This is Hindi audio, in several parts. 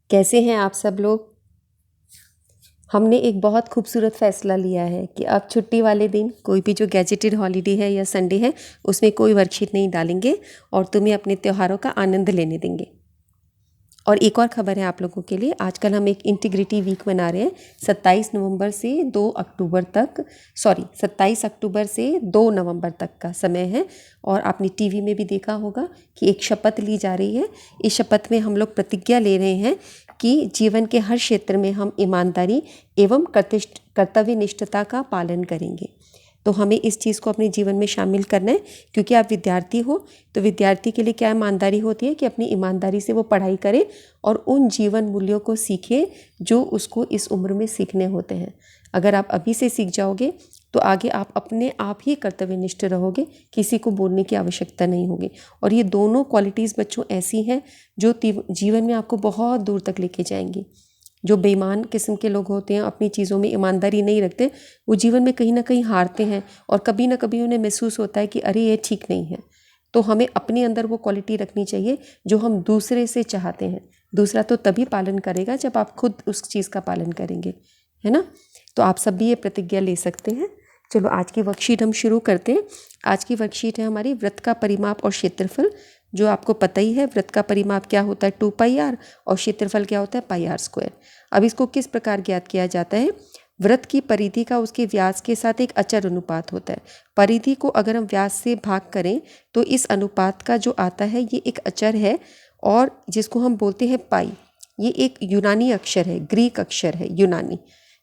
कैसे हैं आप सब लोग। हमने एक बहुत खूबसूरत फ़ैसला लिया है कि अब छुट्टी वाले दिन कोई भी जो गैजेटेड हॉलीडे है या संडे है उसमें कोई वर्कशीट नहीं डालेंगे और तुम्हें अपने त्योहारों का आनंद लेने देंगे। और एक और ख़बर है आप लोगों के लिए, आजकल हम एक इंटीग्रिटी वीक मना रहे हैं 27 नवंबर से 2 अक्टूबर तक, 27 अक्टूबर से 2 नवंबर तक का समय है। और आपने टीवी में भी देखा होगा कि एक शपथ ली जा रही है। इस शपथ में हम लोग प्रतिज्ञा ले रहे हैं कि जीवन के हर क्षेत्र में हम ईमानदारी एवं कर्तव्यनिष्ठता का पालन करेंगे। तो हमें इस चीज़ को अपने जीवन में शामिल करना है, क्योंकि आप विद्यार्थी हो तो विद्यार्थी के लिए क्या ईमानदारी होती है कि अपनी ईमानदारी से वो पढ़ाई करे और उन जीवन मूल्यों को सीखे जो उसको इस उम्र में सीखने होते हैं। अगर आप अभी से सीख जाओगे तो आगे आप अपने आप ही कर्तव्यनिष्ठ रहोगे, किसी को बोलने की आवश्यकता नहीं होगी। और ये दोनों क्वालिटीज़ बच्चों ऐसी हैं जो जीवन में आपको बहुत दूर तक लेके जाएंगी। जो बेईमान किस्म के लोग होते हैं, अपनी चीज़ों में ईमानदारी नहीं रखते, वो जीवन में कहीं ना कहीं हारते हैं और कभी ना कभी उन्हें महसूस होता है कि अरे ये ठीक नहीं है। तो हमें अपने अंदर वो क्वालिटी रखनी चाहिए जो हम दूसरे से चाहते हैं। दूसरा तो तभी पालन करेगा जब आप खुद उस चीज़ का पालन करेंगे, है ना। तो आप सब भी ये प्रतिज्ञा ले सकते हैं। चलो आज की वर्कशीट हम शुरू करते हैं। आज की वर्कशीट है हमारी वृत्त का परिमाप और क्षेत्रफल। जो आपको पता ही है, वृत्त का परिमाप क्या होता है 2πr और क्षेत्रफल क्या होता है πr²। अब इसको किस प्रकार ज्ञात किया जाता है। वृत्त की परिधि का उसके व्यास के साथ एक अचर अनुपात होता है। परिधि को अगर हम व्यास से भाग करें तो इस अनुपात का जो आता है ये एक अचर है और जिसको हम बोलते हैं पाई। ये एक यूनानी अक्षर है, ग्रीक अक्षर है, यूनानी।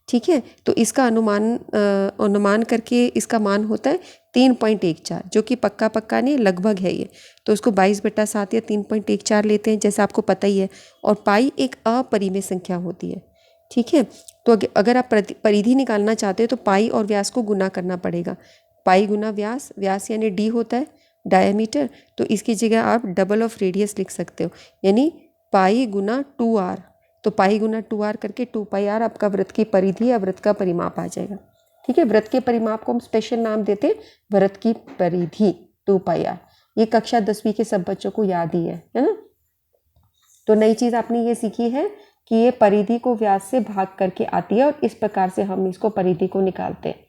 ठीक है, तो इसका अनुमान करके इसका मान होता है 3.14, जो कि पक्का नहीं, लगभग है ये। तो उसको 22/7 या 3.14 लेते हैं, जैसा आपको पता ही है। और पाई एक अपरिमेय संख्या होती है। ठीक है, तो अगर आप परिधि निकालना चाहते हो तो पाई और व्यास को गुना करना पड़ेगा। पाई गुना व्यास, व्यास यानी डी होता है डायमीटर, तो इसकी जगह आप डबल ऑफ रेडियस लिख सकते हो, यानी पाई गुना 2r। तो पाई गुना 2r करके 2πr आपका वृत्त की परिधि या वृत्त का परिमाप आ जाएगा। ठीक है, वृत्त के परिमाप को हम स्पेशल नाम देते हैं वृत्त की परिधि 2πr। ये कक्षा 10वीं के सब बच्चों को याद ही है ना। तो नई चीज़ आपने ये सीखी है कि ये परिधि को व्यास से भाग करके आती है और इस प्रकार से हम इसको परिधि को निकालते हैं।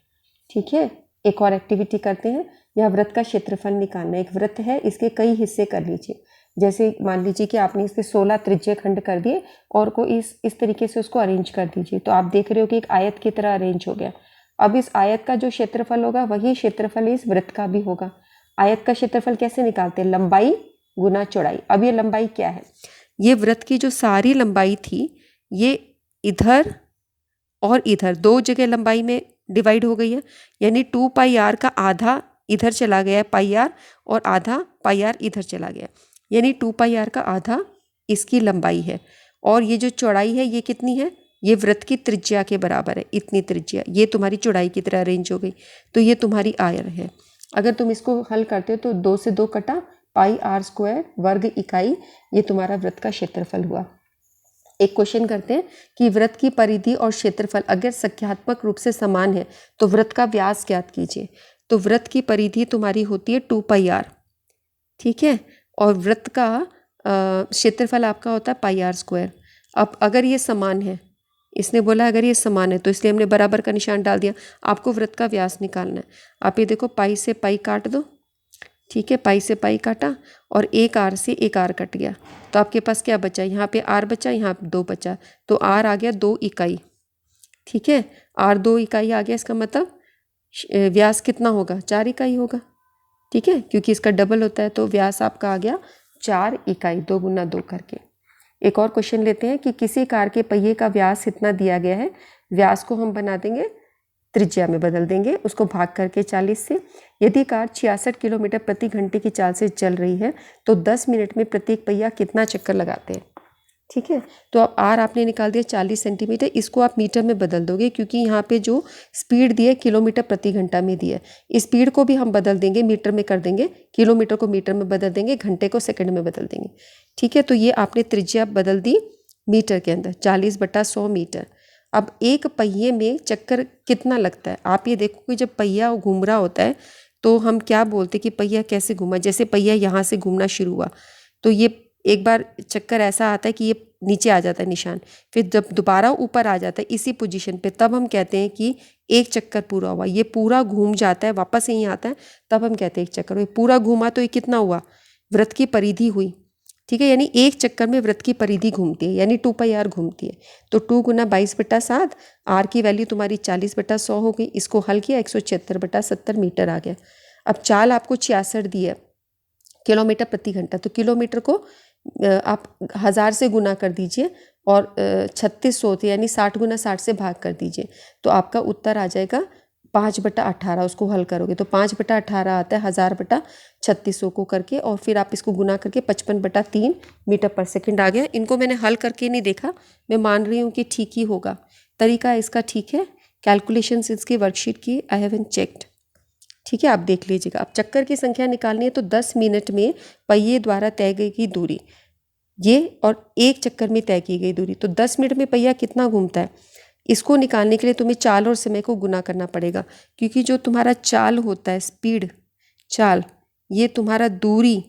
ठीक है, एक और एक्टिविटी करते हैं। यह वृत्त का क्षेत्रफल निकालना। एक वृत्त है, इसके कई हिस्से कर लीजिए। जैसे मान लीजिए कि आपने इसके 16 त्रिज्य खंड कर दिए और को इस तरीके से उसको अरेंज कर दीजिए। तो आप देख रहे हो कि एक आयत की तरह अरेंज हो गया। अब इस आयत का जो क्षेत्रफल होगा वही क्षेत्रफल इस वृत्त का भी होगा। आयत का क्षेत्रफल कैसे निकालते हैं, लंबाई गुना चौड़ाई। अब ये लंबाई क्या है, ये वृत्त की जो सारी लंबाई थी ये इधर और इधर दो जगह लंबाई में डिवाइड हो गई है। यानी 2πr का आधा इधर चला गया है πr और आधा πr इधर चला गया, यानी 2πr का आधा इसकी लंबाई है। और ये जो चौड़ाई है ये कितनी है, ये वृत्त की त्रिज्या के बराबर है, इतनी त्रिज्या। ये तुम्हारी चौड़ाई की तरह अरेंज हो गई, तो ये तुम्हारी आयर है। अगर तुम इसको हल करते हो तो 2 से 2 कटा, πr² वर्ग इकाई, ये तुम्हारा वृत्त का क्षेत्रफल हुआ। एक क्वेश्चन करते हैं कि वृत्त की परिधि और क्षेत्रफल अगर संख्यात्मक रूप से समान है तो वृत्त का व्यास ज्ञात कीजिए। तो वृत्त की परिधि तुम्हारी होती है 2πr, ठीक है, और वृत्त का क्षेत्रफल आपका होता है πr²। अब अगर ये समान है, इसने बोला अगर ये समान है तो इसलिए हमने बराबर का निशान डाल दिया। आपको वृत्त का व्यास निकालना है। आप ये देखो, पाई से पाई काट दो। ठीक है, पाई से पाई काटा और एक आर से एक आर कट गया, तो आपके पास क्या बचा, यहाँ पे आर बचा, यहाँ पे 2 बचा, तो आर आ गया 2 इकाई। ठीक है, आर 2 इकाई आ गया, इसका मतलब व्यास कितना होगा, 4 इकाई होगा। ठीक है, क्योंकि इसका डबल होता है, तो व्यास आपका आ गया 4 इकाई, 2 गुना 2 करके। एक और क्वेश्चन लेते हैं कि किसी कार के पहिए का व्यास इतना दिया गया है। व्यास को हम बना देंगे, त्रिज्या में बदल देंगे, उसको भाग करके 40 से। यदि कार 66 किलोमीटर प्रति घंटे की चाल से चल रही है तो 10 मिनट में प्रत्येक पहिया कितना चक्कर लगाते हैं। ठीक है, तो अब आर आपने निकाल दिया 40 सेंटीमीटर, इसको आप मीटर में बदल दोगे क्योंकि यहाँ पे जो स्पीड दी है किलोमीटर प्रति घंटा में दी है। स्पीड को भी हम बदल देंगे, मीटर में कर देंगे, किलोमीटर को मीटर में बदल देंगे, घंटे को सेकंड में बदल देंगे। ठीक है, तो ये आपने त्रिज्या बदल दी मीटर के अंदर, 40/100 मीटर। अब एक पहिए में चक्कर कितना लगता है, आप ये देखो कि जब पहिया घूम रहा होता है तो हम क्या बोलते हैं कि पहिया कैसे घूमा। जैसे पहिया यहाँ से घूमना शुरू हुआ तो ये एक बार चक्कर ऐसा आता है कि ये नीचे आ जाता है निशान, फिर जब दोबारा ऊपर आ जाता है इसी पोजीशन पे, तब हम कहते हैं कि एक चक्कर पूरा हुआ। ये पूरा घूम जाता है वापस यहीं आता है, तब हम कहते हैं एक चक्कर हुआ। पूरा घूमा तो ये कितना हुआ, वृत्त की परिधि हुई। ठीक है, यानी एक चक्कर में वृत्त की परिधि घूमती है, यानी 2πr घूमती है। तो 2 गुना 22/7, आर की वैल्यू तुम्हारी 40/100 हो गई। इसको हल किया, 176/70 मीटर आ गया। अब चाल आपको 66 दी है किलोमीटर प्रति घंटा, तो किलोमीटर को आप 1000 से गुना कर दीजिए और 3600 यानी 60 गुना 60 से भाग कर दीजिए, तो आपका उत्तर आ जाएगा 5/18। उसको हल करोगे तो 5/18 आता है 1000/3600 को करके, और फिर आप इसको गुना करके 55/3 मीटर पर सेकंड आ गया। इनको मैंने हल करके नहीं देखा, मैं मान रही हूँ कि ठीक ही होगा। तरीका इसका ठीक है, कैलकुलेशंस इसकी वर्कशीट की आई हैवंट चेक्ड। ठीक है, आप देख लीजिएगा। अब चक्कर की संख्या निकालनी है तो 10 मिनट में पहिए द्वारा तय गई दूरी ये, और एक चक्कर में तय की गई दूरी, तो 10 मिनट में पहिया कितना घूमता है, इसको निकालने के लिए तुम्हें चाल और समय को गुना करना पड़ेगा। क्योंकि जो तुम्हारा चाल होता है, स्पीड चाल, ये तुम्हारा दूरी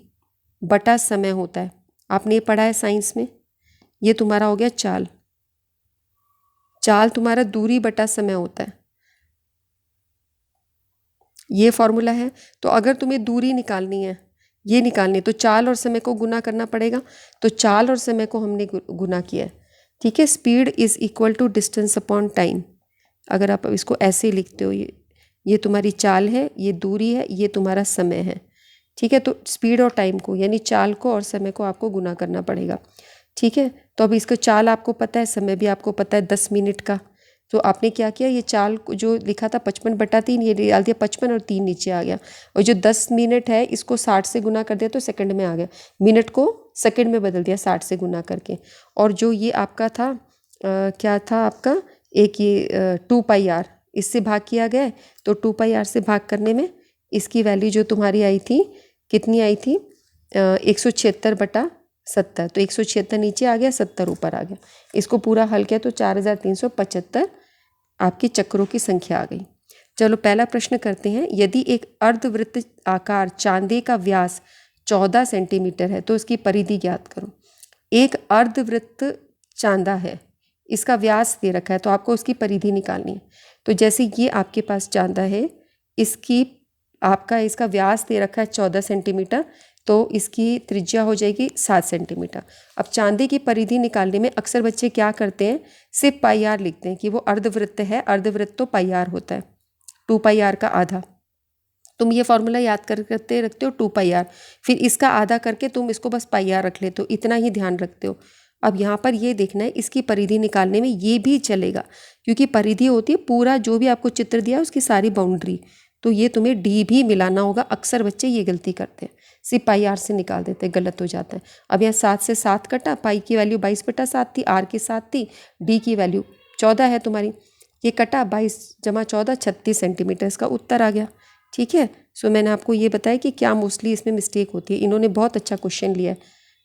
बटा समय होता है। आपने ये पढ़ा है साइंस में। ये तुम्हारा हो गया चाल, चाल तुम्हारा दूरी बटा समय होता है, ये फॉर्मूला है। तो अगर तुम्हें दूरी निकालनी है, ये निकालनी है, तो चाल और समय को गुना करना पड़ेगा। तो चाल और समय को हमने गुना किया है। ठीक है, speed is equal to distance upon time. अगर आप इसको ऐसे ही लिखते हो, ये तुम्हारी चाल है, ये दूरी है, ये तुम्हारा समय है। ठीक है, तो स्पीड और टाइम को यानी चाल को और समय को आपको गुना करना पड़ेगा। ठीक है, तो अब इसका चाल आपको पता है, समय भी आपको पता है 10 मिनट का। तो आपने क्या किया, ये चाल जो लिखा था 55/3, ये डाल दिया 55 और 3 नीचे आ गया। और जो 10 मिनट है इसको 60 से गुना कर दिया तो सेकंड में आ गया, मिनट को सेकंड में बदल दिया 60 से गुना करके। और जो ये आपका था क्या था आपका, एक ये 2πr, इससे भाग किया गया है। तो 2πr से भाग करने में इसकी वैल्यू जो तुम्हारी आई थी, कितनी आई थी, 176/70। तो 176 नीचे आ गया, 70 ऊपर आ गया। इसको पूरा हल किया तो 4375 आपके चक्रों की संख्या आ गई। चलो पहला प्रश्न करते हैं। यदि एक अर्धवृत्त आकार चांदे का व्यास 14 सेंटीमीटर है तो इसकी परिधि ज्ञात करो। एक अर्धवृत्त चांदा है, इसका व्यास दे रखा है, तो आपको उसकी परिधि निकालनी है। तो जैसे ये आपके पास चांदा है, इसका व्यास दे रखा है 14 सेंटीमीटर, तो इसकी त्रिज्या हो जाएगी 7 सेंटीमीटर। अब चांदी की परिधि निकालने में अक्सर बच्चे क्या करते हैं, सिर्फ πr लिखते हैं कि वो अर्धवृत्त है, अर्धवृत्त तो πr होता है, 2πr का आधा। तुम ये फॉर्मूला याद करते रखते हो 2πr, फिर इसका आधा करके तुम इसको बस πr रख लेते हो, इतना ही ध्यान रखते हो। अब यहाँ पर ये देखना है, इसकी परिधि निकालने में ये भी चलेगा, क्योंकि परिधि होती है पूरा जो भी आपको चित्र दिया उसकी सारी बाउंड्री, तो ये तुम्हें डी भी मिलाना होगा। अक्सर बच्चे ये गलती करते हैं, सिर्फ πr से निकाल देते हैं, गलत हो जाता है। अब यहाँ 7 से 7 कटा, पाई की वैल्यू 22/7 थी, आर की 7 थी, डी की वैल्यू 14 है तुम्हारी, ये कटा 22 + 14 36 सेंटीमीटर, इसका उत्तर आ गया। ठीक है, सो मैंने आपको ये बताया कि क्या मोस्टली इसमें मिस्टेक होती है। इन्होंने बहुत अच्छा क्वेश्चन लिया है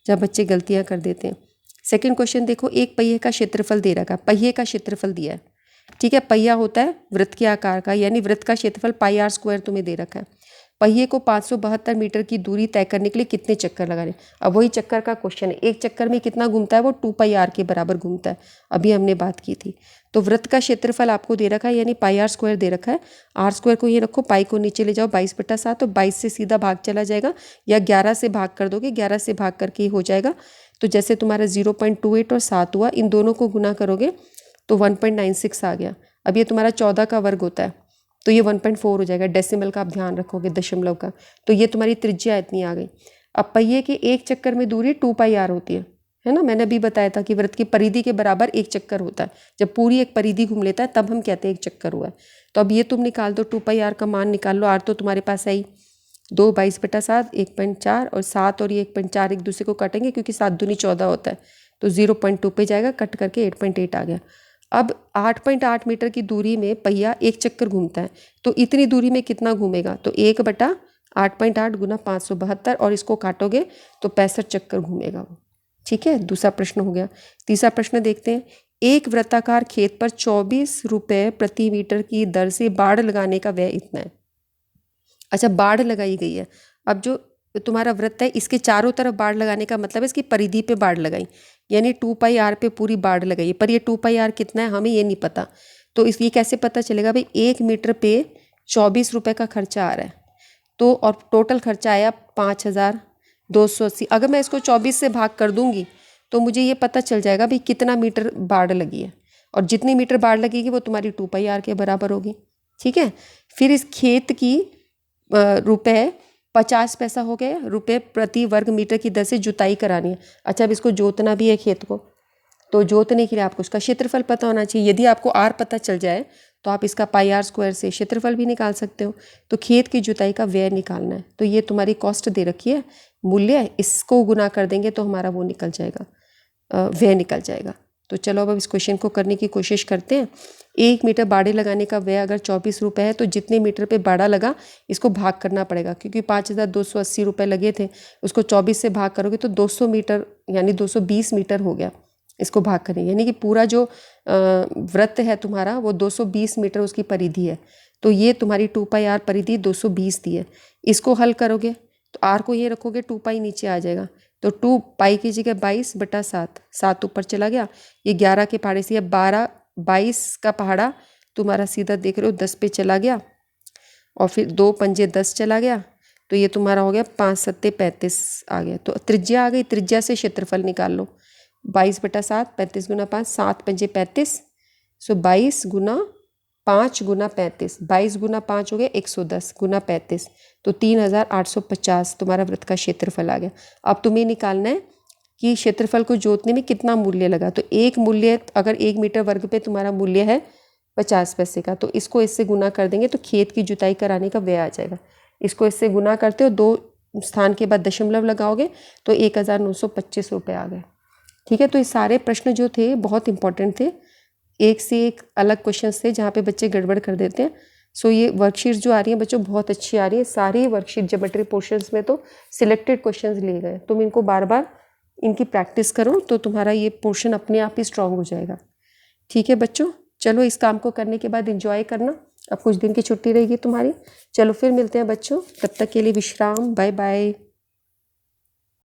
जब बच्चे गलतियाँ कर देते हैं। सेकंड क्वेश्चन देखो, एक पहिए का क्षेत्रफल दे रखा है, पहिए का क्षेत्रफल दिया है। ठीक है, पहिया होता है वृत्त के आकार का, यानी वृत्त का क्षेत्रफल πr² तुम्हें दे रखा है। पहिए को 572 मीटर की दूरी तय करने के लिए कितने चक्कर लगाने। अब वही चक्कर का क्वेश्चन है, एक चक्कर में कितना घूमता है, वो 2πr के बराबर घूमता है, अभी हमने बात की थी। तो वृत्त का क्षेत्रफल आपको दे रखा है, यानी πr² दे रखा है। r² को ये रखो, पाई को नीचे ले जाओ, 22/7, तो 22 से सीधा भाग चला जाएगा, या 11 से भाग कर दोगे, 11 से भाग करके हो जाएगा। तो जैसे तुम्हारा 0.28 और 7 हुआ, इन दोनों को गुना करोगे तो 1.96 आ गया। अब ये तुम्हारा 14 का वर्ग होता है, तो ये 1.4 हो जाएगा, डेसिमल का आप ध्यान रखोगे, दशमलव का। तो ये तुम्हारी त्रिज्या इतनी आ गई। अब पहिए के एक चक्कर में दूरी 2πr होती है ना, मैंने अभी बताया था कि वृत्त की परिधि के बराबर एक चक्कर होता है। जब पूरी एक परिधि घूम लेता है तब हम कहते हैं एक चक्कर हुआ है। तो अब ये तुम निकाल दो, 2πr का मान निकाल लो। आर तो तुम्हारे पास है ही, 2 22/7 1.4, और 7 और ये 1.4 एक दूसरे को काटेंगे क्योंकि 7 दूनी 14 होता है, तो 0.2 पे जाएगा, कट करके 8.8 आ गया। अब 8.8 मीटर की दूरी में पहिया एक चक्कर घूमता है, तो इतनी दूरी में कितना घूमेगा, तो 1/8.8 गुना 572, और इसको काटोगे तो 65 चक्कर घूमेगा वो। ठीक है, दूसरा प्रश्न हो गया। तीसरा प्रश्न देखते हैं। एक वृत्ताकार खेत पर 24 रुपये प्रति मीटर की दर से बाड़ लगाने का व्यय इतना है। अच्छा, बाड़ लगाई गई है। अब जो तुम्हारा वृत्त है, इसके चारों तरफ बाड़ लगाने का मतलब है इसकी परिधि पे बाड़ लगाई, यानी 2πr पे पूरी बाड़ लगाई। पर ये 2πr कितना है हमें ये नहीं पता, तो इस ये कैसे पता चलेगा भाई? 1 मीटर पे 24 रुपये का खर्चा आ रहा है, तो और टोटल खर्चा आया 5280। अगर मैं इसको 24 से भाग कर दूंगी तो मुझे ये पता चल जाएगा भाई कितना मीटर बाड़ लगी है, और जितनी मीटर बाड़ लगेगी वो तुम्हारी 2πr के बराबर होगी। ठीक है, फिर इस खेत की रुपए 50 पैसा हो गया, रुपए प्रति वर्ग मीटर की दर से जुताई करानी है। अच्छा, अब इसको जोतना भी है खेत को, तो जोतने के लिए आपको उसका क्षेत्रफल पता होना चाहिए। यदि आपको आर पता चल जाए तो आप इसका πr² से क्षेत्रफल भी निकाल सकते हो। तो खेत की जुताई का व्यय निकालना है, तो ये तुम्हारी कॉस्ट दे रखी है, मूल्य, इसको गुना कर देंगे तो हमारा वो निकल जाएगा, व्यय निकल जाएगा। तो चलो अब इस क्वेश्चन को करने की कोशिश करते हैं। 1 मीटर बाड़े लगाने का व्यय अगर 24 रुपये है तो जितने मीटर पे बाड़ा लगा इसको भाग करना पड़ेगा, क्योंकि 5280 रुपये लगे थे, उसको 24 से भाग करोगे तो 200 मीटर यानी 220 मीटर हो गया। इसको भाग करें यानी कि पूरा जो वृत्त है तुम्हारा वो 220 मीटर उसकी परिधि है, तो ये तुम्हारी 2πr परिधि 220 दी है। इसको हल करोगे तो r को ये रखोगे, 2π नीचे आ जाएगा, तो 2π की जगह 22/7, 7 ऊपर चला गया, ये 11 के पहाड़े से 12, 22 का पहाड़ा तुम्हारा सीधा देख रहे हो 10 पे चला गया, और फिर 2 पंजे 10 चला गया, तो ये तुम्हारा हो गया 5 सत्ते 35 आ गया। तो त्रिज्या आ गई, त्रिज्या से क्षेत्रफल निकाल लो, 22/7, 35 गुना 5, 7 पंजे 35, सो 22 गुना 5 गुना 35, 22 गुना 5 हो गया 110 गुना 35, तो 3850 तुम्हारा वृत्त का क्षेत्रफल आ गया। अब तुम्हें निकालना है कि क्षेत्रफल को जोतने में कितना मूल्य लगा। तो एक मूल्य, अगर 1 मीटर वर्ग पे तुम्हारा मूल्य है 50 पैसे का, तो इसको इससे गुना कर देंगे तो खेत की जुताई कराने का व्यय आ जाएगा। इसको इससे गुना करते हो, 2 स्थान के बाद दशमलव लगाओगे तो 1925 रुपये आ गए। ठीक है, तो ये सारे प्रश्न जो थे बहुत इंपॉर्टेंट थे, एक से एक अलग क्वेश्चंस थे जहाँ पे बच्चे गड़बड़ कर देते हैं। सो ये वर्कशीट्स जो आ रही हैं बच्चों बहुत अच्छी आ रही है, सारी वर्कशीट ज्योमेट्री पोर्शंस में तो सिलेक्टेड क्वेश्चंस लिए गए। तुम इनको बार बार इनकी प्रैक्टिस करो तो तुम्हारा ये पोर्शन अपने आप ही स्ट्रांग हो जाएगा। ठीक है बच्चों, चलो इस काम को करने के बाद एंजॉय करना, अब कुछ दिन की छुट्टी रहेगी तुम्हारी। चलो फिर मिलते हैं बच्चों, तब तक के लिए विश्राम, बाय बाय।